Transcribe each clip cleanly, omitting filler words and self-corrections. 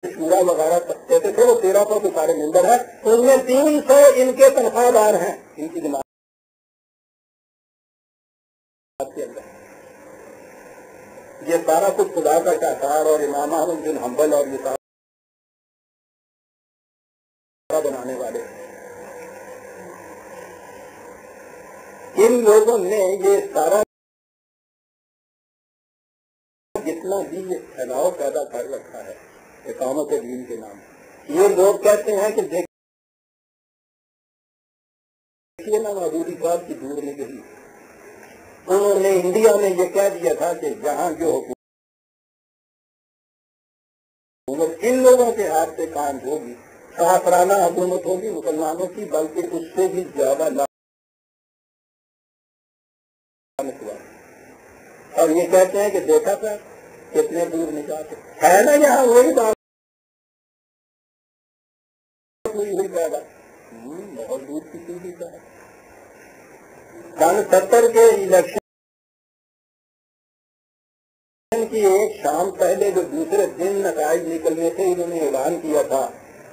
شورا وغیرہ کہتے تھے، وہ 1300 کے سارے ممبر ہیں، ان میں 300 ان کے تنخواہ دار ہیں ان کی جماعت کے اندر۔ یہ سارا کچھ خدا کا شاہکار اور امام احمد بن حنبل اور یہ سارا بنانے والے، ان لوگوں نے یہ سارا جتنا بھی یہ پھیلاؤ پیدا کر رکھا ہے اقامت دین کے نام۔ یہ لوگ کہتے ہیں کہ دیکھیے نا مودودی صاحب کی دور نہیں گئی، انہوں نے انڈیا میں یہ کہہ دیا تھا کہ جہاں جو حکومت ان لوگوں کے ہاتھ سے قائم ہوگی، کافرانہ حکومت ہوگی مسلمانوں کی، بلکہ اس سے بھی زیادہ لعنت ہوا۔ اور یہ کہتے ہیں کہ دیکھا تھا کتنے دور نکالتے ہے نا، یہاں وہی بات ہوئی پیدا، بہت دور کی چیز ہے۔ سن 70 کے الیکشن کی ایک شام پہلے جو دوسرے دن نتائج نکلنے تھے، انہوں نے اعلان کیا تھا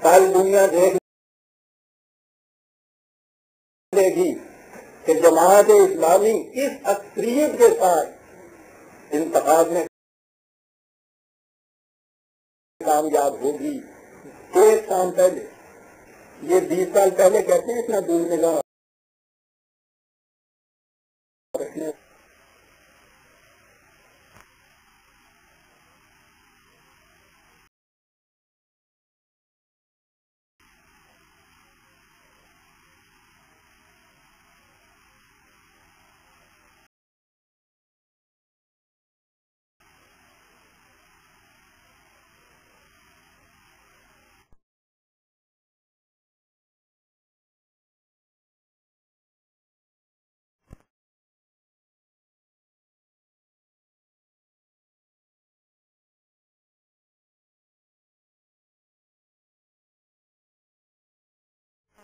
کل دنیا دیکھ لے گی کہ جماعت اسلامی اس اکثریت کے ساتھ انتخاب میں کامیاب ہوگی۔ ایک شام پہلے، یہ 20 سال پہلے کہتے ہیں اتنا دور نگاہ رکھنے۔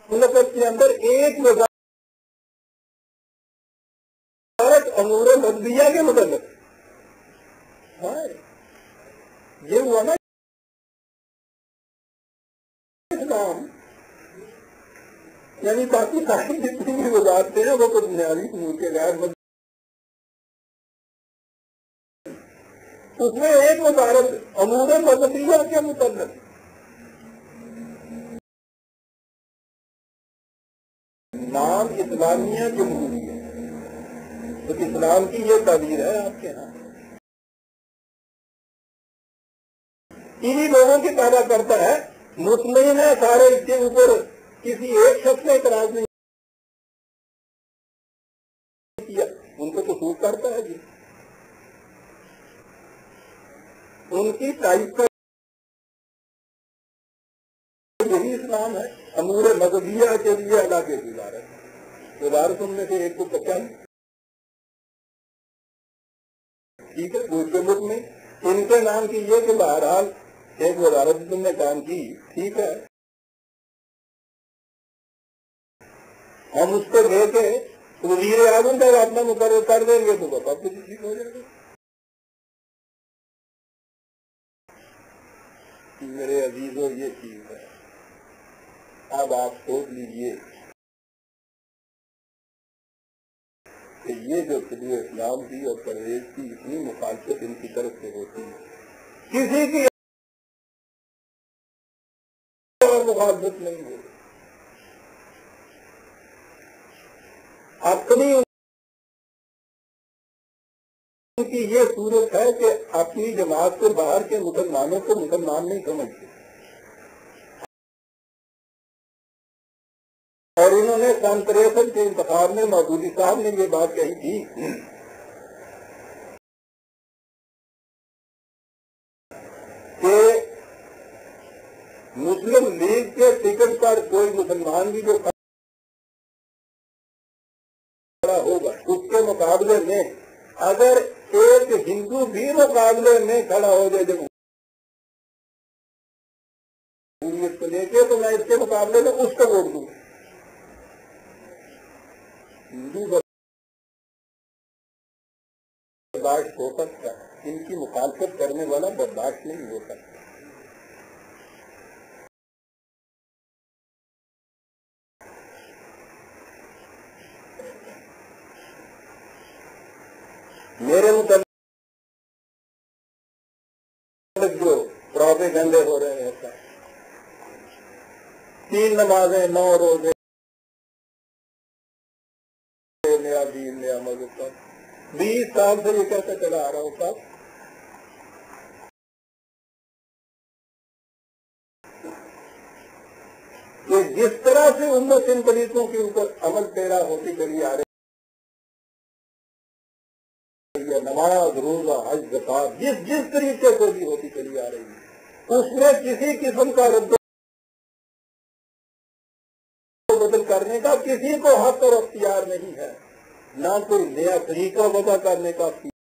مملکت کے اندر ایک وزارت امور مدبیہ کے متعلق یہ ہوا نا اسلام، یعنی باقی ساری جتنی بھی وزارتیں ہیں وہ کچھ بنیادی امور کے غیر اس میں ایک وزارت امور مدبیہ کے متعلق نام اسلامیہ جمہوریہ، تو اسلام کی یہ تعبیر ہے آپ کے ہاں، انہی لوگوں کی پیدا کرتا ہے، مطمئن ہے سارے اس کے اوپر، کسی ایک شخص نے اعتراض نہیں کیا، ان کو تو سوٹ کرتا ہے جی، ان کی ٹائپ کا یہی اسلام ہے، امور مذہبیہ کے لیے علاقے کی وزارت ان میں سے ایک کو بچا ٹھیک ہے، دوسرے ملک میں ان کے نام کی یہ کہ بہرحال ایک وزارت تم نے کام کی، ٹھیک ہے، ہم اس کو لے کے وزیر اعظم کا اپنا مقرر کر دیں گے تو بس آپ کچھ ٹھیک ہو جائے گا۔ میرے عزیزوں یہ چیز ہے، اب آپ سوچ لیجئے کہ یہ جو طلوع اسلام کی اور پرویز کی اتنی مخالفت ان کی طرف سے ہوتی ہے، کسی کی مخالفت نہیں ہوتی، اپنی ان کی یہ صورت ہے کہ اپنی جماعت سے باہر کے مسلمانوں کو مسلمان نہیں سمجھتے، اور انہوں نے سن 63 کے انتخاب میں مودودی صاحب نے یہ بات کہی تھی کہ مسلم لیگ کے ٹکٹ پر کوئی مسلمان بھی جو کھڑا ہوگا اس کے مقابلے میں اگر ایک ہندو بھی مقابلے میں کھڑا ہو جائے جمہوریت کو لے کے، تو میں اس کے مقابلے میں اس کو ووٹ دوں۔ ہندو برداشت ہو سکتا ہے، ان کی مخالفت کرنے والا برداشت نہیں ہو سکتا۔ جو پروپیگنڈے ہو رہے ہیں، 3 نمازیں، 9 روزے، نیا دین، نیا مذہب، 20 سال سے یہ کیسے چلا آ رہا ہوتا؟ کہ جس طرح سے امت ان پلیتوں کے اوپر عمل پیرا ہوتی چلی آ رہی ہے، نماز، روزہ، حج، زکات، جس طریقے سے بھی ہوتی چلی آ رہی ہے، اس میں کسی قسم کا رد و بدل کرنے کا کسی کو حق اور اختیار نہیں ہے، نہ کوئی نیا طریقہ وضع کرنے کا اختیار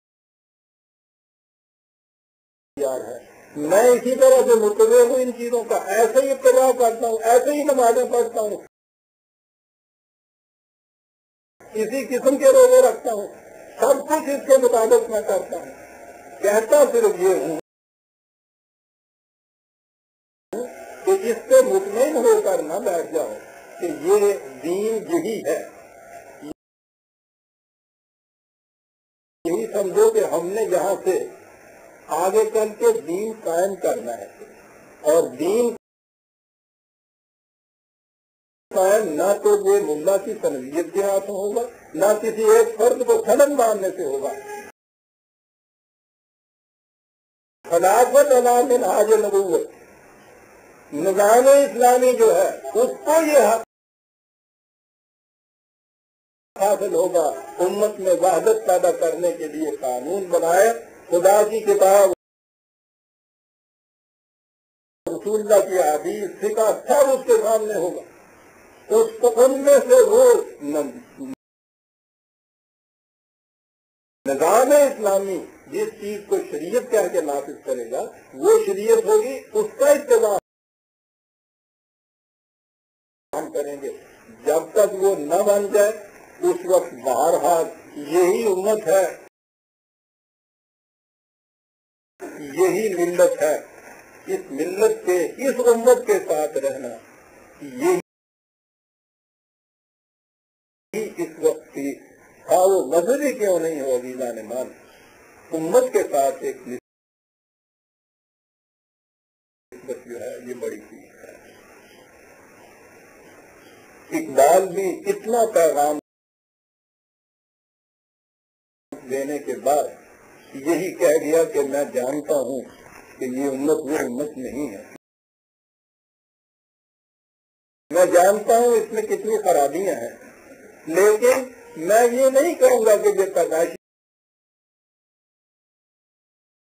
ہے۔ میں اسی طرح سے متوجہ ہوں ان چیزوں کا، ایسے ہی اتباع کرتا ہوں، ایسے ہی نمازیں پڑھتا ہوں، اسی قسم کے روزے رکھتا ہوں، سب کچھ اس کے مطابق میں کرتا ہوں۔ کہتا صرف یہ ہوں کہ اس سے مطمئن ہو کر نہ بیٹھ جاؤ کہ یہ دین یہی ہے، یہی سمجھو کہ ہم نے یہاں سے آگے چل کے دین قائم کرنا ہے، اور دین قائم نہ تو یہ ملا کی تنویت کے ہاتھوں ہوگا، نہ کسی ایک فرد کو سند ماننے سے ہوگا۔ خلافت علی منہاج نبوت، نظام اسلامی جو ہے اس کو یہ حق حاصل ہوگا امت میں وحدت پیدا کرنے کے لیے قانون بنائے، خدا کی کتاب، رسول اللہ کی حدیث، فقہ سب اس کے سامنے ہوگا، ان میں سے وہ نظام اسلامی جس چیز کو شریعت کہہ کے نافذ کرے گا وہ شریعت ہوگی، اس کا اتباع ہم کریں گے۔ جب تک وہ نہ بن جائے اس وقت بہرحال یہی امت ہے، یہی ملت ہے، اس ملت کے، اس امت کے ساتھ رہنا یہی اس وقت کی، وہ مذہبی کیوں نہیں ہو عزیزان مان، امت کے ساتھ ایک نسبت جو ہے یہ بڑی چیز ہے۔ اقبال بھی اتنا پیغام دینے کے بعد یہی کہہ دیا کہ میں جانتا ہوں کہ یہ امت وہ امت نہیں ہے، میں جانتا ہوں اس میں کتنی خرابیاں ہیں، لیکن میں یہ نہیں کہوں گا کہ یہ پیدائشی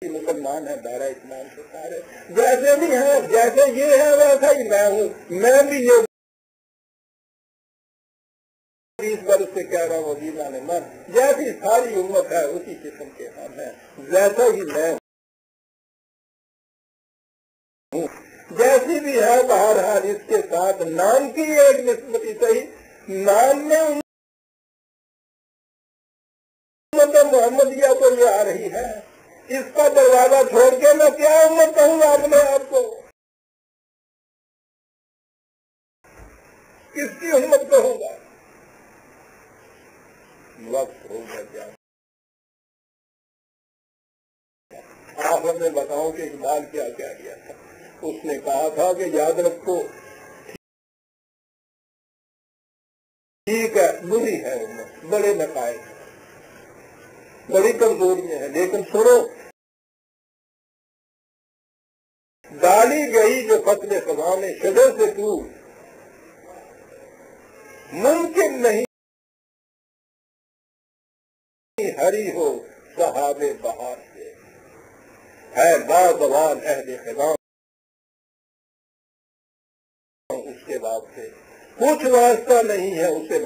مسلمان ہے، دائرہ اسلام سے سارے جیسے بھی ہیں، جیسے یہ ہے ویسا ہی میں ہوں، میں بھی یہ 20 برس سے کہہ رہا ہوں عزیزان من، جیسی ساری امت ہے اسی قسم کے ہم ہیں، ویسا ہی میں ہوں، جیسی بھی ہے بہرحال اس کے ساتھ نام کی ایک نسبت ہی صحیح، نام میں امت محمدیہ تو یہ آ رہی ہے، اس کا دروازہ چھوڑ کے میں کیا امت کہوں گا اپنے آپ کو، کس کی امت کہوں گا؟ وقت ہو گیا، آخر میں بتاؤں کہ اقبال کیا کہہ گیا تھا، اس نے کہا تھا کہ یاد رکھو ٹھیک ہے بری ہے امت، بڑے نقائص ہیں، بڑی کمزوریاں ہیں، لیکن سنو، ڈالی گئی جو فصل خزاں میں شجر سے تو ممکن نہیں ہری ہو صحاب بہار سے، ہے بازوان اہل خزاں اس کے بعد سے، کچھ واسطہ نہیں ہے اسے